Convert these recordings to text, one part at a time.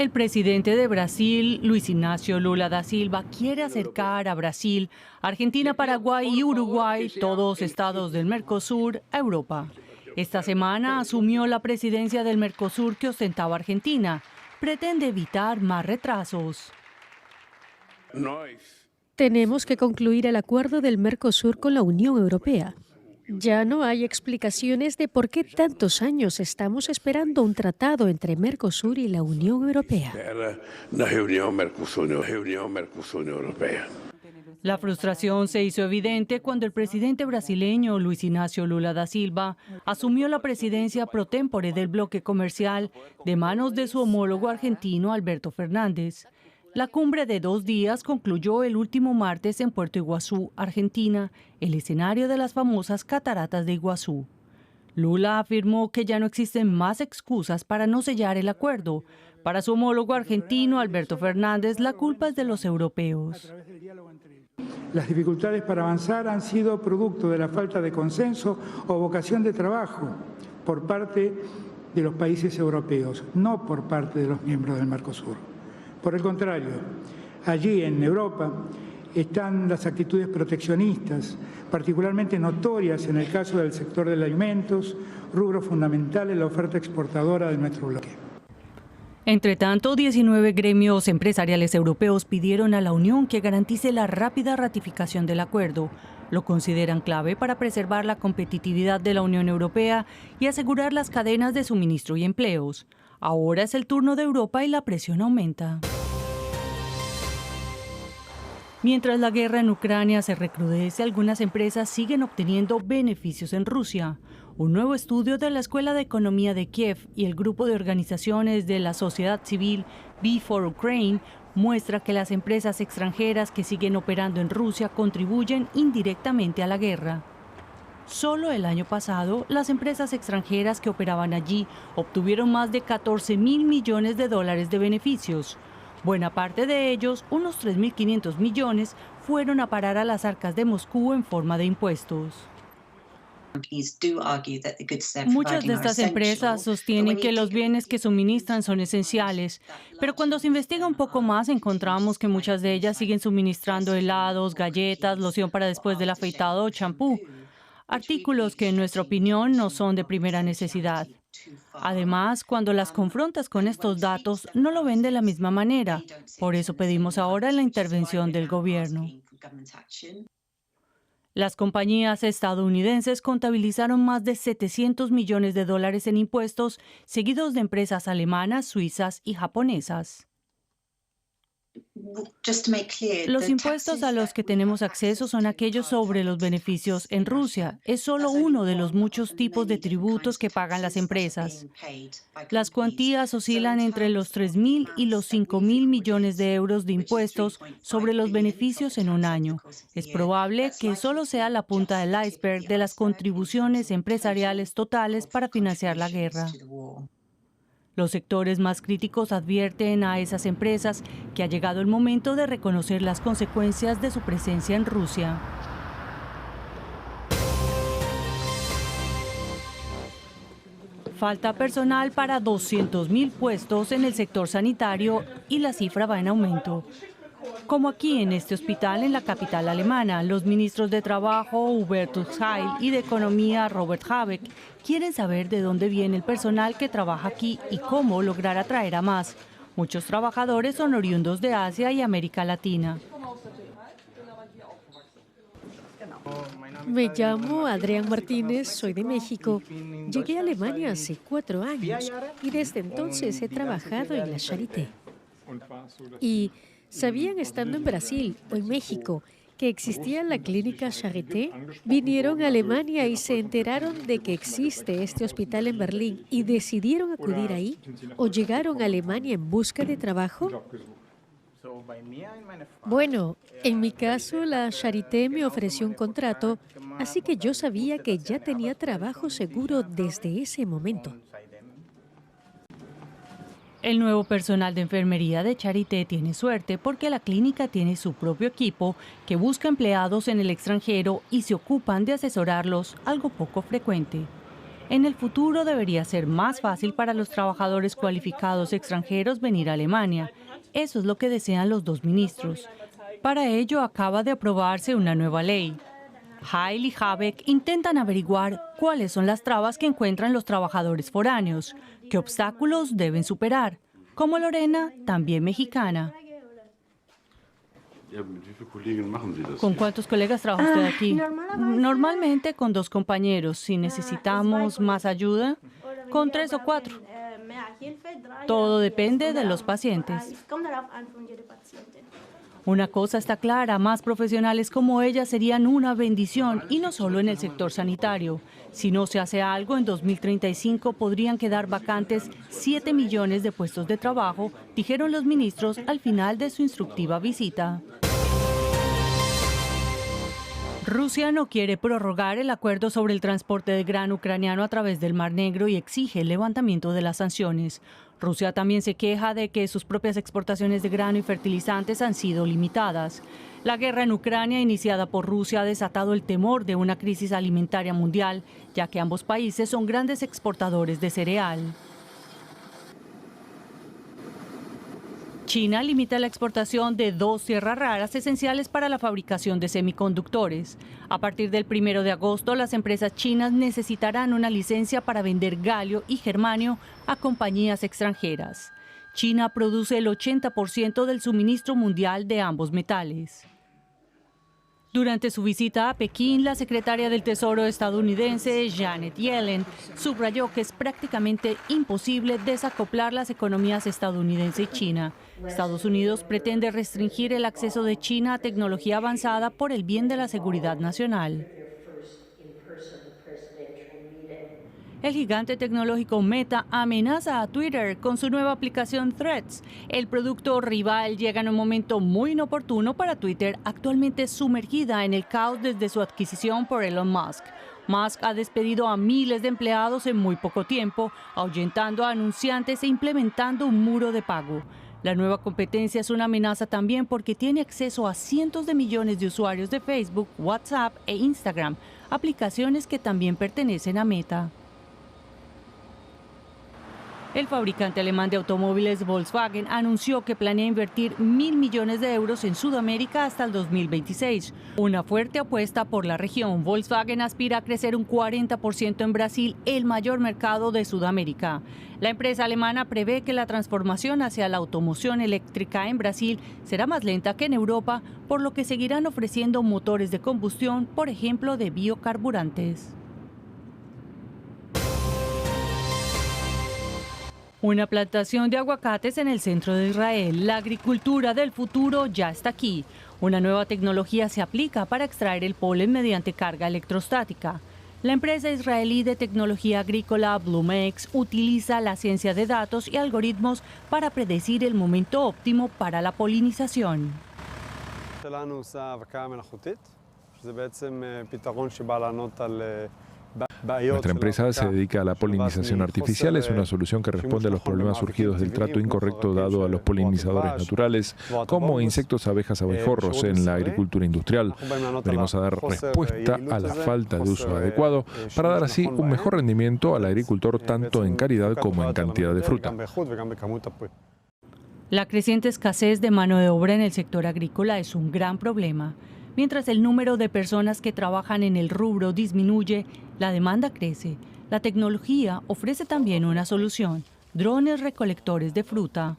El presidente de Brasil, Luis Ignacio Lula da Silva, quiere acercar a Brasil, Argentina, Paraguay y Uruguay, todos estados del Mercosur, a Europa. Esta semana asumió la presidencia del Mercosur que ostentaba Argentina. Pretende evitar más retrasos. Tenemos que concluir el acuerdo del Mercosur con la Unión Europea. Ya no hay explicaciones de por qué tantos años estamos esperando un tratado entre Mercosur y la Unión Europea. La frustración se hizo evidente cuando el presidente brasileño Luis Ignacio Lula da Silva asumió la presidencia pro tempore del bloque comercial de manos de su homólogo argentino Alberto Fernández. La cumbre de 2 días concluyó el último martes en Puerto Iguazú, Argentina, el escenario de las famosas cataratas de Iguazú. Lula afirmó que ya no existen más excusas para no sellar el acuerdo. Para su homólogo argentino, Alberto Fernández, la culpa es de los europeos. Las dificultades para avanzar han sido producto de la falta de consenso o vocación de trabajo por parte de los países europeos, no por parte de los miembros del Mercosur. Por el contrario, allí en Europa están las actitudes proteccionistas, particularmente notorias en el caso del sector de alimentos, rubro fundamental en la oferta exportadora de nuestro bloque. Entre tanto, 19 gremios empresariales europeos pidieron a la Unión que garantice la rápida ratificación del acuerdo. Lo consideran clave para preservar la competitividad de la Unión Europea y asegurar las cadenas de suministro y empleos. Ahora es el turno de Europa y la presión aumenta. Mientras la guerra en Ucrania se recrudece, algunas empresas siguen obteniendo beneficios en Rusia. Un nuevo estudio de la Escuela de Economía de Kiev y el grupo de organizaciones de la sociedad civil B4Ukraine muestra que las empresas extranjeras que siguen operando en Rusia contribuyen indirectamente a la guerra. Solo el año pasado, las empresas extranjeras que operaban allí obtuvieron más de 14.000 millones de dólares de beneficios. Buena parte de ellos, unos 3.500 millones, fueron a parar a las arcas de Moscú en forma de impuestos. Muchas de estas empresas sostienen que los bienes que suministran son esenciales, pero cuando se investiga un poco más encontramos que muchas de ellas siguen suministrando helados, galletas, loción para después del afeitado o champú, artículos que en nuestra opinión no son de primera necesidad. Además, cuando las confrontas con estos datos, no lo ven de la misma manera. Por eso pedimos ahora la intervención del gobierno. Las compañías estadounidenses contabilizaron más de 700 millones de dólares en impuestos, seguidos de empresas alemanas, suizas y japonesas. Los impuestos a los que tenemos acceso son aquellos sobre los beneficios en Rusia. Es solo uno de los muchos tipos de tributos que pagan las empresas. Las cuantías oscilan entre los 3.000 y los 5.000 millones de euros de impuestos sobre los beneficios en un año. Es probable que solo sea la punta del iceberg de las contribuciones empresariales totales para financiar la guerra. Los sectores más críticos advierten a esas empresas que ha llegado el momento de reconocer las consecuencias de su presencia en Rusia. Falta personal para 200.000 puestos en el sector sanitario y la cifra va en aumento. Como aquí en este hospital en la capital alemana, los ministros de Trabajo, Hubertus Heil, y de Economía, Robert Habeck, quieren saber de dónde viene el personal que trabaja aquí y cómo lograr atraer a más. Muchos trabajadores son oriundos de Asia y América Latina. Me llamo Adrián Martínez, soy de México. Llegué a Alemania hace 4 años y desde entonces he trabajado en la Charité. Y ¿sabían, estando en Brasil o en México, que existía la clínica Charité? Vinieron a Alemania y se enteraron de que existe este hospital en Berlín y decidieron acudir ahí, o llegaron a Alemania en busca de trabajo. Bueno, en mi caso, la Charité me ofreció un contrato, así que yo sabía que ya tenía trabajo seguro desde ese momento. El nuevo personal de enfermería de Charité tiene suerte porque la clínica tiene su propio equipo que busca empleados en el extranjero y se ocupan de asesorarlos, algo poco frecuente. En el futuro debería ser más fácil para los trabajadores cualificados extranjeros venir a Alemania. Eso es lo que desean los dos ministros. Para ello acaba de aprobarse una nueva ley. Heil y Habeck intentan averiguar cuáles son las trabas que encuentran los trabajadores foráneos, qué obstáculos deben superar. Como Lorena, también mexicana. ¿Con cuántos colegas trabaja usted aquí? Normalmente con 2 compañeros. Si necesitamos más ayuda, con 3 o 4. Todo depende de los pacientes. Una cosa está clara, más profesionales como ella serían una bendición, y no solo en el sector sanitario. Si no se hace algo, en 2035 podrían quedar vacantes 7 millones de puestos de trabajo, dijeron los ministros al final de su instructiva visita. Rusia no quiere prorrogar el acuerdo sobre el transporte de grano ucraniano a través del Mar Negro y exige el levantamiento de las sanciones. Rusia también se queja de que sus propias exportaciones de grano y fertilizantes han sido limitadas. La guerra en Ucrania, iniciada por Rusia, ha desatado el temor de una crisis alimentaria mundial, ya que ambos países son grandes exportadores de cereal. China limita la exportación de 2 tierras raras esenciales para la fabricación de semiconductores. A partir del 1 de agosto, las empresas chinas necesitarán una licencia para vender galio y germanio a compañías extranjeras. China produce el 80% del suministro mundial de ambos metales. Durante su visita a Pekín, la secretaria del Tesoro estadounidense, Janet Yellen, subrayó que es prácticamente imposible desacoplar las economías estadounidense y China. Estados Unidos pretende restringir el acceso de China a tecnología avanzada por el bien de la seguridad nacional. El gigante tecnológico Meta amenaza a Twitter con su nueva aplicación Threads. El producto rival llega en un momento muy inoportuno para Twitter, actualmente sumergida en el caos desde su adquisición por Elon Musk. Musk ha despedido a miles de empleados en muy poco tiempo, ahuyentando a anunciantes e implementando un muro de pago. La nueva competencia es una amenaza también porque tiene acceso a cientos de millones de usuarios de Facebook, WhatsApp e Instagram, aplicaciones que también pertenecen a Meta. El fabricante alemán de automóviles Volkswagen anunció que planea invertir 1.000 millones de euros en Sudamérica hasta el 2026. Una fuerte apuesta por la región. Volkswagen aspira a crecer un 40% en Brasil, el mayor mercado de Sudamérica. La empresa alemana prevé que la transformación hacia la automoción eléctrica en Brasil será más lenta que en Europa, por lo que seguirán ofreciendo motores de combustión, por ejemplo, de biocarburantes. Una plantación de aguacates en el centro de Israel. La agricultura del futuro ya está aquí. Una nueva tecnología se aplica para extraer el polen mediante carga electrostática. La empresa israelí de tecnología agrícola Blumex utiliza la ciencia de datos y algoritmos para predecir el momento óptimo para la polinización. Nuestra empresa se dedica a la polinización artificial. Es una solución que responde a los problemas surgidos del trato incorrecto dado a los polinizadores naturales, como insectos, abejas, abejorros en la agricultura industrial. Venimos a dar respuesta a la falta de uso adecuado para dar así un mejor rendimiento al agricultor tanto en calidad como en cantidad de fruta. La creciente escasez de mano de obra en el sector agrícola es un gran problema. Mientras el número de personas que trabajan en el rubro disminuye, la demanda crece. La tecnología ofrece también una solución: drones recolectores de fruta.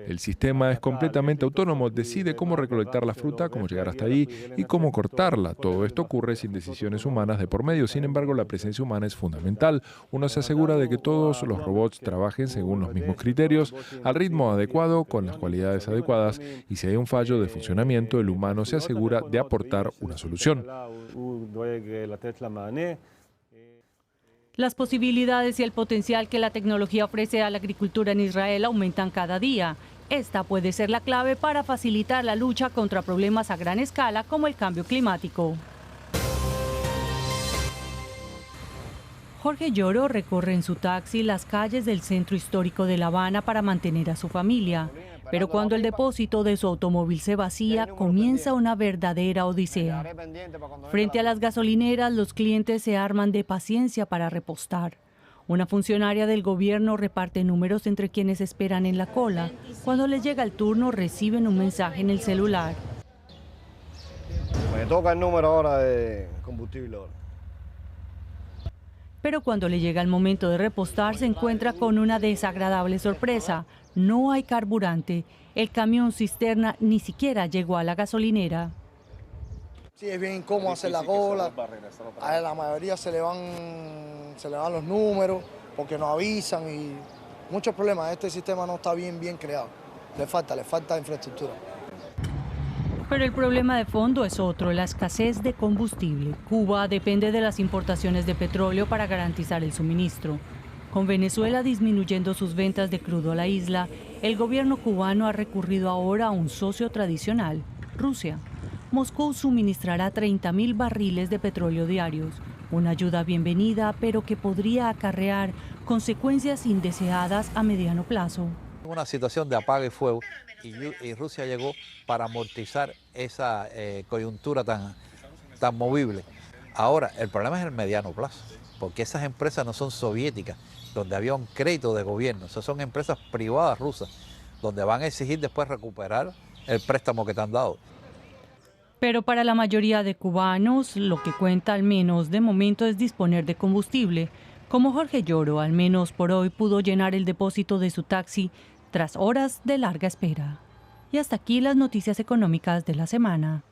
El sistema es completamente autónomo, decide cómo recolectar la fruta, cómo llegar hasta ahí y cómo cortarla. Todo esto ocurre sin decisiones humanas de por medio. Sin embargo, la presencia humana es fundamental. Uno se asegura de que todos los robots trabajen según los mismos criterios, al ritmo adecuado, con las cualidades adecuadas, y si hay un fallo de funcionamiento, el humano se asegura de aportar una solución. Las posibilidades y el potencial que la tecnología ofrece a la agricultura en Israel aumentan cada día. Esta puede ser la clave para facilitar la lucha contra problemas a gran escala como el cambio climático. Jorge Lloro recorre en su taxi las calles del centro histórico de La Habana para mantener a su familia. Pero cuando el depósito de su automóvil se vacía, comienza una verdadera odisea. Frente a las gasolineras, los clientes se arman de paciencia para repostar. Una funcionaria del gobierno reparte números entre quienes esperan en la cola. Cuando les llega el turno, reciben un mensaje en el celular. Me toca el número ahora de combustible. Pero cuando le llega el momento de repostar, se encuentra con una desagradable sorpresa. No hay carburante. El camión cisterna ni siquiera llegó a la gasolinera. Sí, es bien incómodo hacer la cola. A la mayoría se le van los números porque no avisan y muchos problemas. Este sistema no está bien creado. Le falta infraestructura. Pero el problema de fondo es otro, la escasez de combustible. Cuba depende de las importaciones de petróleo para garantizar el suministro. Con Venezuela disminuyendo sus ventas de crudo a la isla, el gobierno cubano ha recurrido ahora a un socio tradicional, Rusia. Moscú suministrará 30.000 barriles de petróleo diarios, una ayuda bienvenida, pero que podría acarrear consecuencias indeseadas a mediano plazo. Una situación de apaga y fuego y Rusia llegó para amortizar esa coyuntura tan movible. Ahora, el problema es el mediano plazo, porque esas empresas no son soviéticas, donde había un crédito de gobierno, esas son empresas privadas rusas, donde van a exigir después recuperar el préstamo que te han dado. Pero para la mayoría de cubanos, lo que cuenta al menos de momento es disponer de combustible. Como Jorge Lloro, al menos por hoy pudo llenar el depósito de su taxi tras horas de larga espera. Y hasta aquí las noticias económicas de la semana.